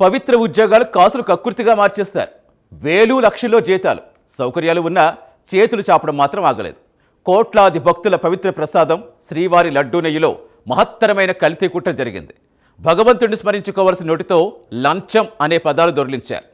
పవిత్ర ఉద్యోగాలు కాసులు కక్కుర్తిగా మార్చేస్తారు. వేలు లక్షల్లో జీతాలు, సౌకర్యాలు ఉన్నా చేతులు చాపడం మాత్రం ఆగలేదు. కోట్లాది భక్తుల పవిత్ర ప్రసాదం శ్రీవారి లడ్డూ నెయ్యిలో మహత్తరమైన కల్తీ కుట్ర జరిగింది. భగవంతుడిని స్మరించుకోవలసిన నోటితో లంచం అనే పదాలు దొర్లించారు.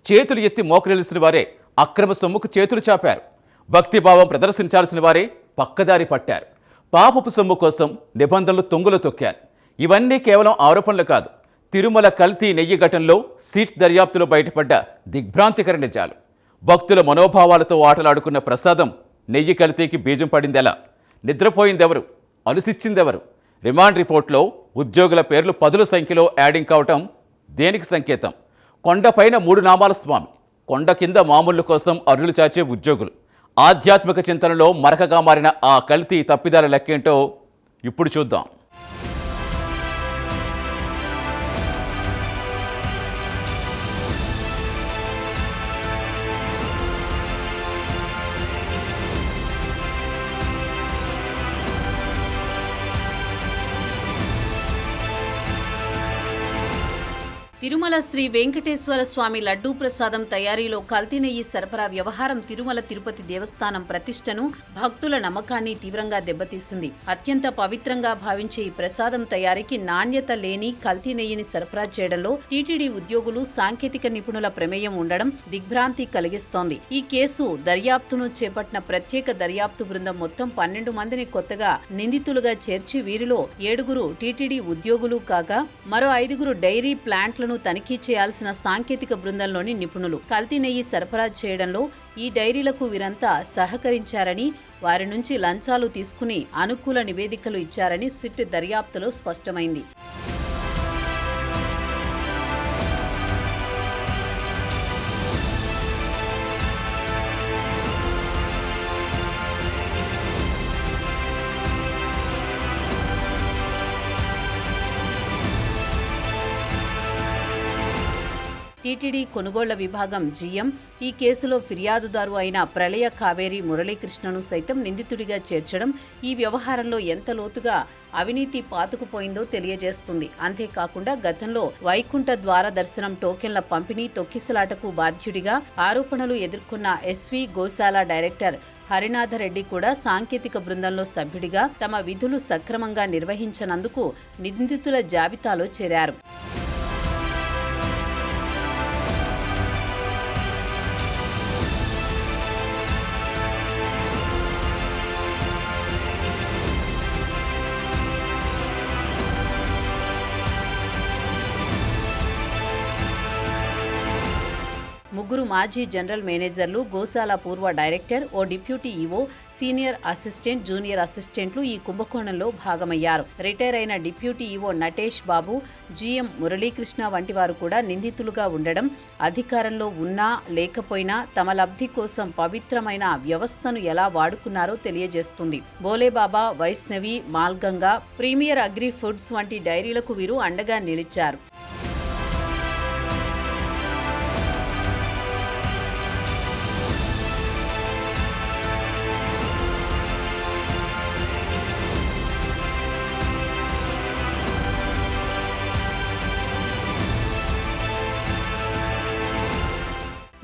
చేతులు ఎత్తి మోకరిల్సిన వారే అక్రమ సొమ్ముకు చేతులు చాపారు. భక్తిభావం ప్రదర్శించాల్సిన వారే పక్కదారి పట్టారు. పాపపు సొమ్ము కోసం నిబంధనలు తొంగులు తొక్కారు. ఇవన్నీ కేవలం ఆరోపణలు కాదు, తిరుమల కల్తీ నెయ్యి ఘటనలో సిట్ దర్యాప్తులో బయటపడ్డ దిగ్భ్రాంతికర నిజాలు. భక్తుల మనోభావాలతో ఆటలాడుకున్న ప్రసాదం నెయ్యి కల్తీకి బీజం పడిందెలా? నిద్రపోయిందెవరు? అలుసిచ్చిందెవరు? రిమాండ్ రిపోర్ట్లో ఉద్యోగుల పేర్లు పదుల సంఖ్యలో యాడింగ్ కావటం దేనికి సంకేతం? కొండపైన 3 నామాల స్వామి, కొండ కింద మామూళ్ల కోసం అరులు చాచే ఉద్యోగులు. ఆధ్యాత్మిక చింతనలో మరకగా మారిన ఆ కల్తీ తప్పిదాల లెక్కేంటో ఇప్పుడు చూద్దాం. తిరుమల శ్రీ వెంకటేశ్వర స్వామి లడ్డూ ప్రసాదం తయారీలో కల్తీ నెయ్యి సరఫరా వ్యవహారం తిరుమల తిరుపతి దేవస్థానం ప్రతిష్టను, భక్తుల నమ్మకాన్ని తీవ్రంగా దెబ్బతీసింది. అత్యంత పవిత్రంగా భావించే ఈ ప్రసాదం తయారీకి నాణ్యత లేని కల్తీ నెయ్యిని సరఫరా చేయడంలో టీటీడీ ఉద్యోగులు, సాంకేతిక నిపుణుల ప్రమేయం ఉండడం దిగ్భ్రాంతి కలిగిస్తోంది. ఈ కేసు దర్యాప్తును చేపట్టిన ప్రత్యేక దర్యాప్తు బృందం మొత్తం 12 మందిని కొత్తగా నిందితులుగా చేర్చి వీరిలో 7గురు టీటీడీ ఉద్యోగులు కాగా మరో 5గురు డైరీ ప్లాంట్లను తనిఖీ చేయాల్సిన సాంకేతిక బృందంలోని నిపుణులు. కల్తీ నెయ్యి సరఫరా చేయడంలో ఈ డైరీలకు వీరంతా సహకరించారని, వారి నుంచి లంచాలు తీసుకుని అనుకూల నివేదికలు ఇచ్చారని సిట్ దర్యాప్తులో స్పష్టమైంది. టీటీడీ కొనుగోళ్ల విభాగం జీఎం ఈ కేసులో ఫిర్యాదుదారు అయిన ప్రళయ కావేరి మురళీకృష్ణను సైతం నిందితుడిగా చేర్చడం ఈ వ్యవహారంలో ఎంత లోతుగా అవినీతి పాతుకుపోయిందో తెలియజేస్తుంది. అంతేకాకుండా గతంలో వైకుంఠ ద్వార దర్శనం టోకెన్ల పంపిణీ తొక్కిసలాటకు బాధ్యుడిగా ఆరోపణలు ఎదుర్కొన్న ఎస్వి గోశాల డైరెక్టర్ హరినాథరెడ్డి కూడా సాంకేతిక బృందంలో సభ్యుడిగా తమ విధులు సక్రమంగా నిర్వహించనందుకు నిందితుల జాబితాలో చేరారు. ముగ్గురు మాజీ జనరల్ మేనేజర్లు, గోశాల పూర్వ డైరెక్టర్, ఓ deputy EO, senior assistant, junior అసిస్టెంట్లు ఈ కుంభకోణంలో భాగమయ్యారు. రిటైర్ అయిన deputy EO Natesh Babu, GM Muralikrishna వంటి వారు కూడా నిందితులుగా ఉండడం, అధికారంలో ఉన్నా లేకపోయినా తమ లబ్ధి కోసం పవిత్రమైన వ్యవస్థను ఎలా వాడుకున్నారో తెలియజేస్తుంది. Bhole Baba, Vaishnavi, మాల్గంగా, premier agri foods వంటి డైరీలకు వీరు అండగా నిలిచారు.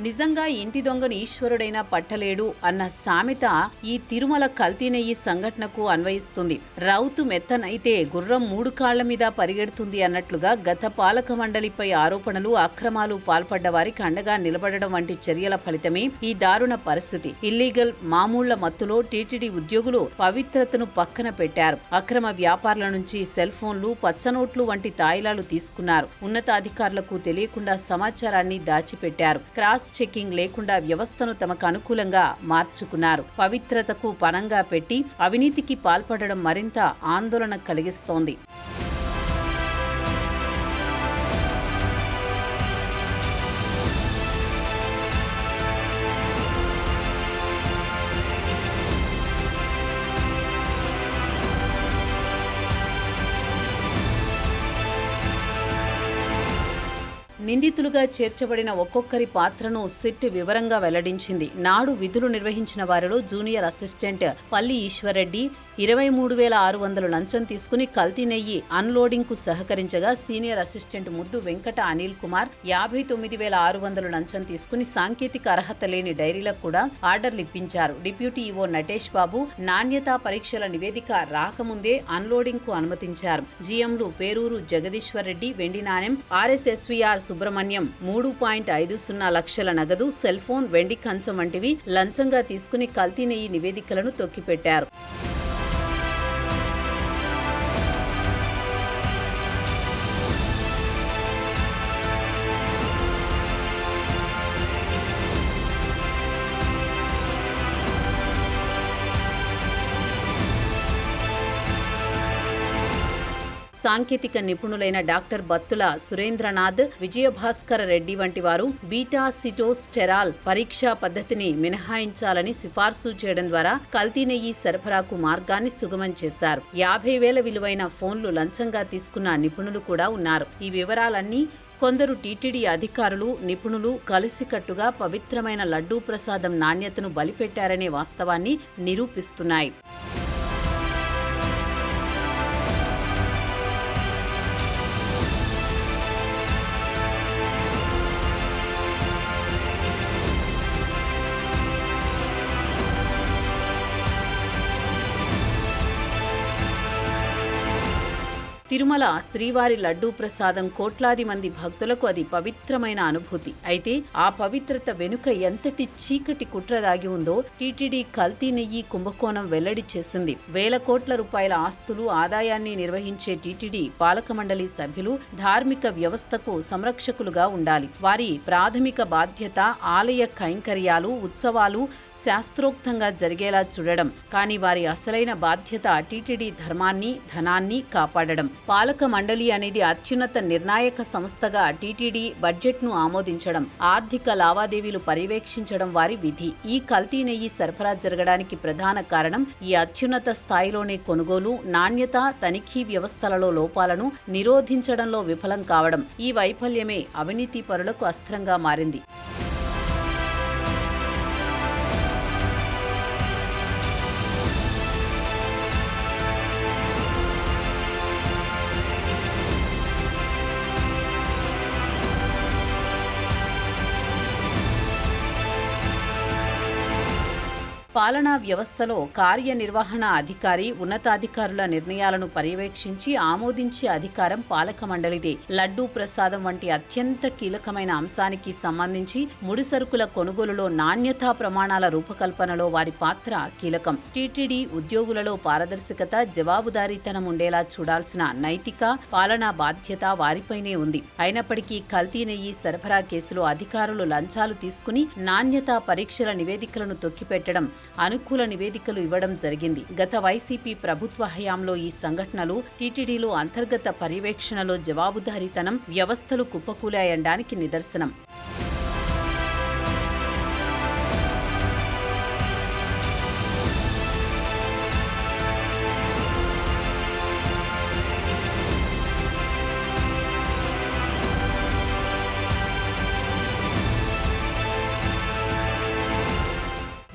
నిజంగా ఇంటి దొంగను ఈశ్వరుడైనా పట్టలేడు అన్న సామెత ఈ తిరుమల కల్తీ నెయ్యి సంఘటనకు అన్వయిస్తుంది. రౌతు మెత్తనైతే గుర్రం 3 కాళ్ల మీద పరిగెడుతుంది అన్నట్లుగా గత పాలక మండలిపై ఆరోపణలు, అక్రమాలు పాల్పడ్డ వారికి అండగా నిలబడడం వంటి చర్యల ఫలితమే ఈ దారుణ పరిస్థితి. ఇల్లీగల్ మామూళ్ల మత్తులో టీటీడీ ఉద్యోగులు పవిత్రతను పక్కన పెట్టారు. అక్రమ వ్యాపారుల నుంచి సెల్ ఫోన్లు, పచ్చనోట్లు వంటి తాయిలాలు తీసుకున్నారు. ఉన్నతాధికారులకు తెలియకుండా సమాచారాన్ని దాచిపెట్టారు. క్రాస్ చెకింగ్ లేకుండా వ్యవస్థను తమకు అనుకూలంగా మార్చుకున్నారు. పవిత్రతకు పణంగా పెట్టి అవినీతికి పాల్పడడం మరింత ఆందోళన కలిగిస్తోంది. నిందితులుగా చేర్చబడిన ఒక్కొక్కరి పాత్రను సిట్ వివరంగా వెల్లడించింది. నాడు విధులు నిర్వహించిన వారిలో జూనియర్ అసిస్టెంట్ పల్లి ఈశ్వర్రెడ్డి 23,600 లంచం తీసుకుని కల్తీ నెయ్యి అన్లోడింగ్ కు సహకరించగా, సీనియర్ అసిస్టెంట్ ముద్దు వెంకట అనిల్ కుమార్ 59,600 లంచం తీసుకుని సాంకేతిక అర్హత లేని డైరీలకు కూడా ఆర్డర్లు ఇప్పించారు. డిప్యూటీ ఈవో నటేష్ బాబు నాణ్యతా పరీక్షల నివేదిక రాకముందే అన్లోడింగ్ కు అనుమతించారు. జీఎంలు పేరూరు జగదీశ్వర్ రెడ్డి వెండి నాణెం, ఆర్ఎస్ఎస్వీఆర్ సుబ్రహ్మణ్యం 3.50 లక్షల నగదు, సెల్ ఫోన్, వెండి కంచం వంటివి లంచంగా తీసుకుని కల్తీ నెయ్యి నివేదికలను తొక్కిపెట్టారు. సాంకేతిక నిపుణులైన డాక్టర్ బత్తుల సురేంద్రనాథ్, విజయభాస్కర రెడ్డి వంటి వారు బీటా సిటోస్టెరాల్ పరీక్షా పద్ధతిని మినహాయించాలని సిఫార్సు చేయడం ద్వారా కల్తీ నెయ్యి సరఫరాకు మార్గాన్ని సుగమం చేశారు. 50,000 విలువైన ఫోన్లు లంచంగా తీసుకున్న నిపుణులు కూడా ఉన్నారు. ఈ వివరాలన్నీ కొందరు టీటీడీ అధికారులు, నిపుణులు కలిసికట్టుగా పవిత్రమైన లడ్డూ ప్రసాదం నాణ్యతను బలిపెట్టారనే వాస్తవాన్ని నిరూపిస్తున్నాయి. తిరుమల శ్రీవారి లడ్డూ ప్రసాదం కోట్లాది మంది భక్తులకు అది పవిత్రమైన అనుభూతి. అయితే ఆ పవిత్రత వెనుక ఎంతటి చీకటి కుట్ర దాగి ఉందో టీటీడీ కల్తీ నెయ్యి కుంభకోణం వెల్లడి చేసింది. వేల కోట్ల రూపాయల ఆస్తులు, ఆదాయాన్ని నిర్వహించే టీటీడీ పాలక మండలి సభ్యులు ధార్మిక వ్యవస్థకు సంరక్షకులుగా ఉండాలి. వారి ప్రాథమిక బాధ్యత ఆలయ కైంకర్యాలు, ఉత్సవాలు శాస్త్రోక్తంగా జరిగేలా చూడడం. కానీ వారి అసలైన బాధ్యత టీటీడీ ధర్మాన్ని, ధనాన్ని కాపాడడం. పాలక మండలి అనేది అత్యున్నత నిర్ణాయక సంస్థగా టీటీడీ బడ్జెట్ను ఆమోదించడం, ఆర్థిక లావాదేవీలు పర్యవేక్షించడం వారి విధి. ఈ కల్తీ నెయ్యి సరఫరా జరగడానికి ప్రధాన కారణం ఈ అత్యున్నత స్థాయిలోనే కొనుగోలు, నాణ్యత, తనిఖీ వ్యవస్థలలో లోపాలను నిరోధించడంలో విఫలం కావడం. ఈ వైఫల్యమే అవినీతి పరులకు అస్త్రంగా మారింది. పాలనా వ్యవస్థలో కార్యనిర్వహణ అధికారి, ఉన్నతాధికారుల నిర్ణయాలను పర్యవేక్షించి ఆమోదించే అధికారం పాలక మండలిదే. లడ్డూ ప్రసాదం వంటి అత్యంత కీలకమైన అంశానికి సంబంధించి ముడిసరుకుల కొనుగోలులో నాణ్యతా ప్రమాణాల రూపకల్పనలో వారి పాత్ర కీలకం. టీటీడీ ఉద్యోగులలో పారదర్శకత, జవాబుదారీతనం ఉండేలా చూడాల్సిన నైతిక, పాలనా బాధ్యత వారిపైనే ఉంది. అయినప్పటికీ కల్తీ నెయ్యి సరఫరా కేసులో అధికారులు లంచాలు తీసుకుని నాణ్యతా పరీక్షల నివేదికలను తొక్కిపెట్టడం, అనుకూల నివేదికలు ఇవ్వడం జరిగింది. గత వైసీపీ ప్రభుత్వ హయాంలో ఈ సంఘటనలు టీటీడీలో అంతర్గత పర్యవేక్షణలో జవాబుదారీతనం, వ్యవస్థలు కుప్పకూలాయనడానికి నిదర్శనం.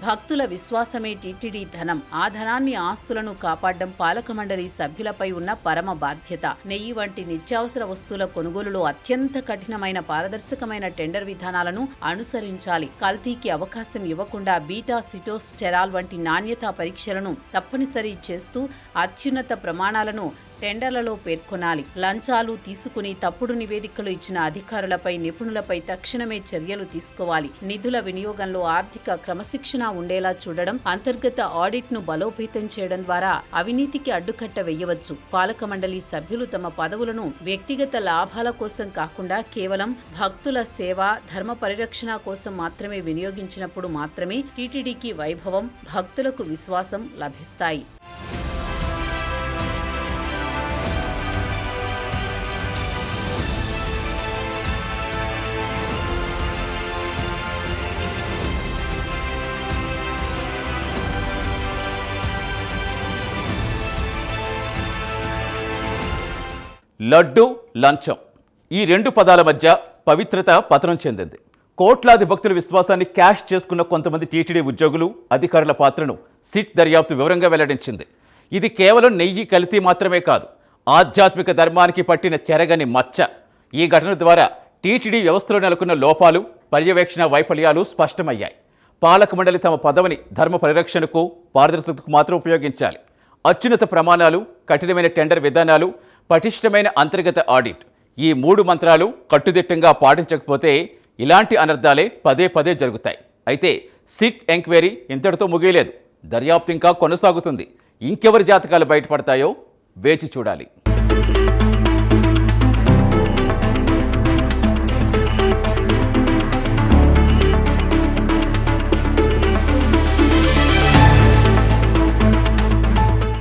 భక్తుల విశ్వాసమే టీటీడీ ధనం. ఆ ధనాన్ని, ఆస్తులను కాపాడడం పాలక మండలి సభ్యులపై ఉన్న పరమ బాధ్యత. నెయ్యి వంటి నిత్యావసర వస్తువుల కొనుగోలులో అత్యంత కఠినమైన, పారదర్శకమైన టెండర్ విధానాలను అనుసరించాలి. కల్తీకి అవకాశం ఇవ్వకుండా బీటా సిటోస్టెరాల్ వంటి నాణ్యతా పరీక్షలను తప్పనిసరి చేస్తూ అత్యున్నత ప్రమాణాలను టెండర్లలో పేర్కొనాలి. లంచాలు తీసుకుని తప్పుడు నివేదికలు ఇచ్చిన అధికారులపై, నిపుణులపై తక్షణమే చర్యలు తీసుకోవాలి. నిధుల వినియోగంలో ఆర్థిక క్రమశిక్షణ ఉండేలా చూడడం, అంతర్గత ఆడిట్ ను బలోపేతం చేయడం ద్వారా అవినీతికి అడ్డుకట్ట వేయవచ్చు. పాలక మండలి సభ్యులు తమ పదవులను వ్యక్తిగత లాభాల కోసం కాకుండా కేవలం భక్తుల సేవ, ధర్మ పరిరక్షణ కోసం మాత్రమే వినియోగించినప్పుడు మాత్రమే టీటీడీకి వైభవం, భక్తులకు విశ్వాసం లభిస్తాయి. లడ్డు, లంచం ఈ రెండు పదాల మధ్య పవిత్రత పతనం చెందింది. కోట్లాది భక్తుల విశ్వాసాన్ని క్యాష్ చేసుకున్న కొంతమంది టీటీడీ ఉద్యోగులు, అధికారుల పాత్రను సిట్ దర్యాప్తు వివరంగా వెల్లడించింది. ఇది కేవలం నెయ్యి కల్తీ మాత్రమే కాదు, ఆధ్యాత్మిక ధర్మానికి పట్టిన చెరగని మచ్చ. ఈ ఘటన ద్వారా టీటీడీ వ్యవస్థలో నెలకొన్న లోపాలు, పర్యవేక్షణ వైఫల్యాలు స్పష్టమయ్యాయి. పాలక మండలి తమ పదవిని ధర్మ పరిరక్షణకు, పారదర్శకతకు మాత్రం ఉపయోగించాలి. అత్యున్నత ప్రమాణాలు, కఠినమైన టెండర్ విధానాలు, పటిష్టమైన అంతర్గత ఆడిట్, ఈ 3 మంత్రాలు కట్టుదిట్టంగా పాటించకపోతే ఇలాంటి అనర్థాలే పదే పదే జరుగుతాయి. అయితే సిట్ ఎంక్వైరీ ఇంతటితో ముగియలేదు. దర్యాప్తు ఇంకా కొనసాగుతుంది. ఇంకెవరి జాతకాలు బయటపడతాయో వేచి చూడాలి.